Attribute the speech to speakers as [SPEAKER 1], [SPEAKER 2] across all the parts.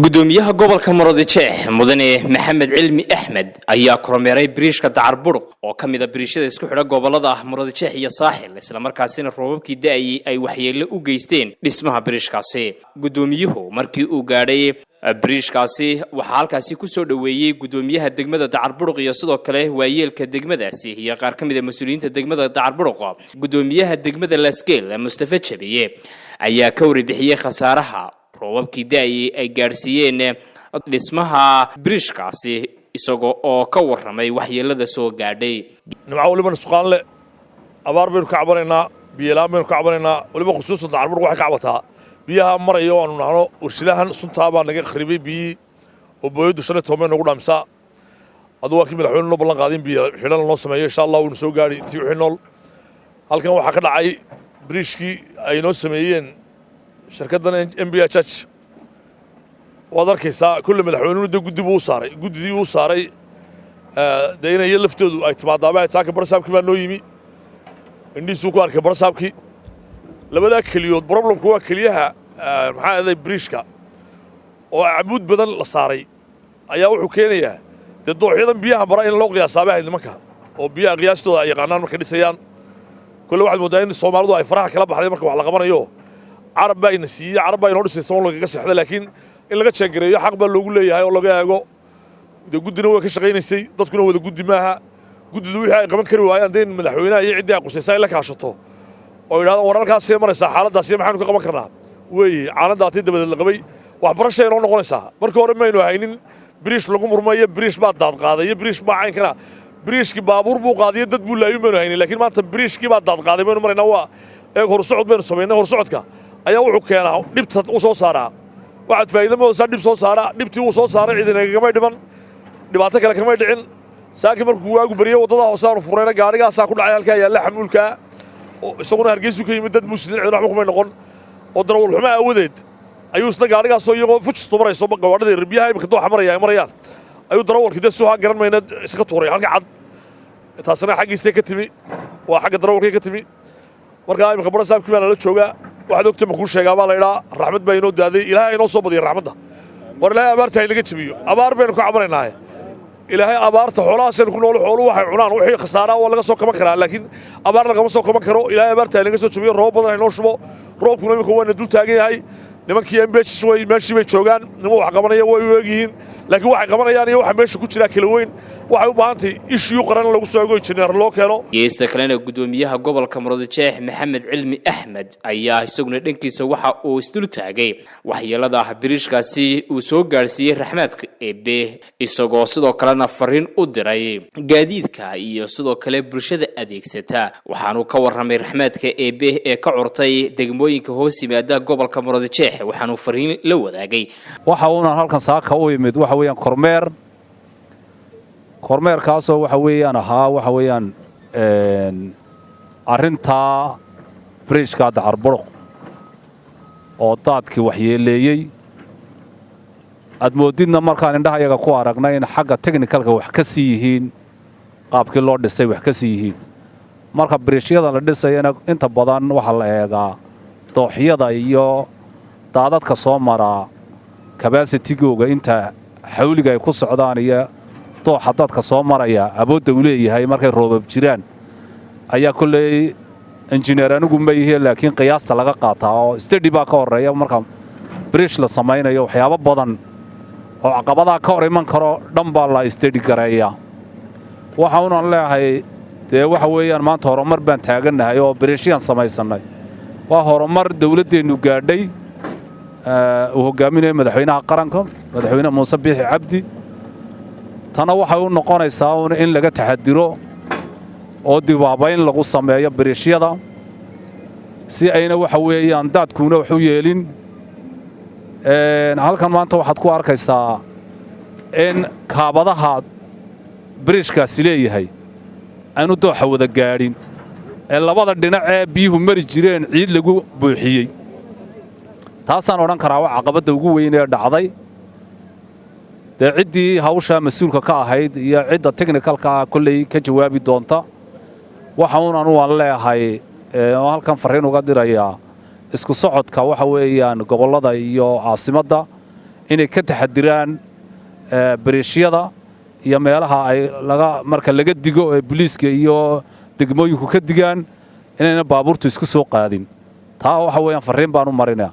[SPEAKER 1] gudoomiyaha gobolka Murudijeex mudane Maxamed Cilmi Axmed ayaa kormeeray biriishka Dacar Buruq oo kamid ah biriishada isku xidha gobolada Murudijeex iyo Saaxil isla markaasina roobabkii da'ay ay waxyeello u geysteen dhismaha biriishkaasi gudoomiyuhu markii uu gaadhay biriishkaasi waxa halkaasi ku soo dhaweeyay gudoomiyaha degmada Dacar Buruq iyo sidoo kale waayeelka degmadaasi iyo qaar kamid ah mas'uuliyiinta degmada Dacar Buruq gudoomiyaha degmada Laskeel Mustafa Jabiye ayaa ka warbixiyay khasaaraha roobabkii da'ay ay gaarsiiyeen dhismaha biriishkaasi isagoo oo ka waramay waxyeelada soo gaadhay
[SPEAKER 2] nimco waliba suqaanle abaar baynu ka cabanaynaa biyeelaan baynu ka cabanaynaa waliba khusuusan Dacar Buruq waxay ka cabataa biyaha marayo aanu nahno warshidahan suntaa baa naga kharibay biyi oo booyadu shalay toomay nagu dhaamsaa adoo waa kii madaxweynuhu noo ballan qaadin biyo xidhan noo sameeyo insha Allah uu soo gaari intii wixii nool halkan waxa ka dhacay biriishkii ay noo sameeyeen shirkaddan MBHH waad arkaysaa kullu madaxweynuhu guddigu uu saaray deynay laftoodu ay timaadaaba taaka barsaabkii baa noo yimi indhiisu ku arkay barsaabkii labada kaliyood problemku waa kaliyaha maxaa aday biriishka oo abuud badan la saaray ayaa wuxuu keenayaa dooxyadan biyaha mara in loo qiyaasaabay nimanka oo biyaha qiyaastooda ay yaqaanaan markay dhisayaan kullu waxaad moodaa in Soomaalidu ay faraha kala baxday marka wax la qabanayo عرب باين سيء عرب باين هو السيستم اللي قصي حدا لكن إلا قد شجري حق باللوجو هاي ولا جاهو ده جود نوع كشغين السيء ده تكون هو ده جود معها جود ذوي هاي كمان كروا هاي عندين ملحوينا يعدي قصي سايل لك عشته أو إذا ورا الكاسية مرة حالة داسية محنو كمان كرنا وي عنا داتي ده بدل القبي وحبرش يرون نقول ساعة مركور ما ينو هاينين بريش لقوم رمية بريش بعد دات قاضي بريش ما عين كنا بريش كي بابور بو قاضي يدد بولا يومين هاينين لكن ما أنت بريش كي بعد دات قاضي منو مرة نوا هو رصعد بين سبعين هو رصعد كا ayaa wuxuu keenaa dhibta uu soo saaraa waxa faa'iido ma soo dhib soo saaraa dhibtii uu soo saaray ciidana kama dhiman dhibaato kale kama dhicin saakiin markuu waagu bariyo wadada hoosaan fureena gaarigaas ku dhacay halka yaala xamuulka oo isaguna hargeysu ka yimid dad muslimiin cid waxba kuma noqon oo darawal xumo awadeed ayuu isna gaarigaas soo iyagoo fujisto marayso gawaadhada ribiyaha imka dooxa marayaan ayuu darawalkii dad soo garan mayna iska tuuray halka cad taasina xaqiisa ka timi waa xagga darawalkii ka timi markaa imka barsaabkii baa la joogaa waxaad ogtay ma ku sheegaa baa la ilaa raxmad baa inoo daaday ilaahay inoo soo badiyo raxmadda war ilaahay abaarta ay laga jabiyo abaar baynu ka cabanaynaa ilaahay abaarta xoolahaasaynu ku nool xooluhu waxay cunaan wixii khasaaraa waa laga soo kaban karaa laakiin abaar lagama soo kaban karo ilaahay abaarta ay laga soo jabiyo roob badan ay noo shubo roobkuna imika waana dul taagan yahay nimankii MBHS way meeshii bay joogaan nimo wax qabanaya way u eegyihiin laakiin waxay qabanayaan iyo waxa meesha ku jira kala weyn waxay u baahantahay issue qaran lagu soo eego engineer loo keeno
[SPEAKER 1] geesta kalena gudoomiyaha gobolka Murudijeex Maxamed Cilmi Axmed ayaa isaguna dhankiisa waxa uu isdul taagay waxyeelada biriishkaasi uu soo gaarsiiyay raxmadka eebe isagoo sidoo kalena fariin u diray gaadiidka iyo sidoo kale bulshada adeegsata waxaanu ka waramay raxmadka eebe ee ka curtay degmooyinka hoos yimaada gobolka Murudijeex waxaanu fariin la wadaagay
[SPEAKER 3] waxa uu halkan saaka u yimid waxa weeyaan kormeer kaasoo waxa weeyaan arinta biriishka Dacar Buruq oo daadkii waxyeeleeyay admoodidna markaan indhaha iyaga ku aragnay in xagga technicalka wax ka sii yihiin qaabkii loo dhisay wax ka sii yihiin marka biriishyada la dhisayna inta badan waxa la eegaa dooxyada iyo daadadka soo mara capacity-googa inta xawliga ay ku socdaan iyo dooxa dadka soo maraya awoodda uu leeyahay markay roobab jiraan ayaa kulay engineer anigu ma yihiin laakiin qiyaasta laga qaataa oo study baa ka horeeya marka biriish la samaynayo waxyaabo badan oo caqabadaha ka hor iman karo dhan baa la study gareeyaa waxa uu leeyahay waxa weeyaan maanta horumar baan taaganahay oo biriishyan samaysanay waa horumar dawladdeenu gaadhay uu hogaaminayo madaxweynaha qaranka madaxweyne Muuse Biixi Cabdi tana waxay u noqonaysaa in laga taxadiro oo dibaabayn lagu sameeyo biriishyada si ayna waxa weeyaan daadkuuna wax u yeelin halkan maanta waxaad ku arkaysaa in kaabadaha biriishkaasi leeyahay aanu dooxa wada gaadhin ee labada dhinac ee biyuhu mari jireen ciid lagu buuxiyey taasaan odhan karaa waa caqabadda ugu weyn ee dhacday ciddii hawsha mas'uulka ka ahayd iyo cidda technicalka kulley ka jawaabi doonta waxa aan leeyahay oo halkan fariin uga diraya isku socodka waxa weeyaan gobolada iyo caasimadda inay ka taxadiraan bariishyada iyo meelaha ay marka laga digo ee booliiska iyo degmooyinku ka digaan inayna baabuurtu isku soo qaadin taa waxa weeyaan fariin baan u marinaa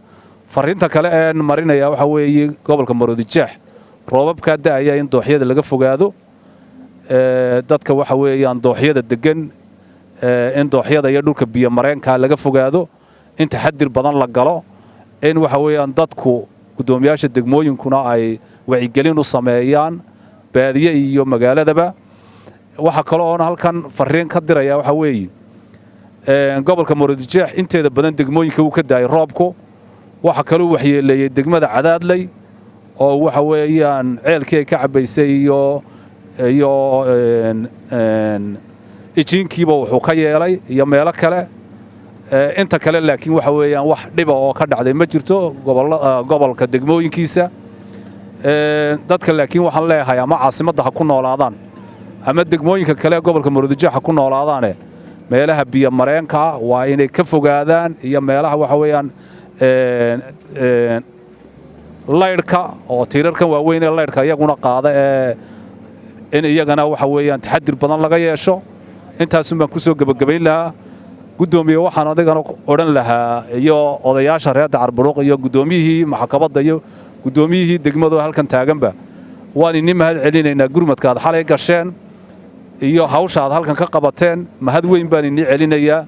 [SPEAKER 3] fariinta kale ee marinaya waxa weeye gobolka Maroodijeex roobabka da'aya in dooxyada laga fogaado dadka waxa weeyaan dooxyada degan in dooxyada iyo dhulka biyo mareenka laga fogaado in taxadir badan la galo in waxa weeyaan dadku gudoomiyaasha degmooyinkuna ay wacyigelin u sameeyaan baadiye iyo magaaladaba waxa kale oo halkan fariin ka diraya waxa weeye gobolka Maroodijeex inteeda badan degmooyinka uu ka daay roobku waxa kale uu waxyeeleeyay degmada Cadaadley oo waxa weeyaan ceelkii ay ka cabaysay iyo ijiinkiiba wuxuu ka yeelay iyo meelo kale inta kale laakiin waxa weeyaan wax dhiba oo ka dhacday ma jirto gobolka degmooyinkiisa dadka laakiin waxaan leeyahay ama caasimadda ha ku noolaadaan ama degmooyinka kale gobolka Maroodijeex ha ku noolaadaan meelaha biyo mareenka waa inay ka fogaadaan iyo meelaha waxa weeyaan laydhka oo tiirarkan waaweyn ee laydhka iyaguna qaada in iyagana waxa weeyaan taxadir badan laga yeesho intaas baan ku soo gabagabayn lahaa gudoomiye waxaan adigana oran lahaa iyo odayaasha reer Dacarburuq iyo gudoomiyihii maxkamadda iyo gudoomiyihii degmadu halkan taaganba waan idin mahad celinaynaa gurmadkaad xalay gasheen iyo hawshaad halkan ka qabateen mahad weyn baan idin celinayaa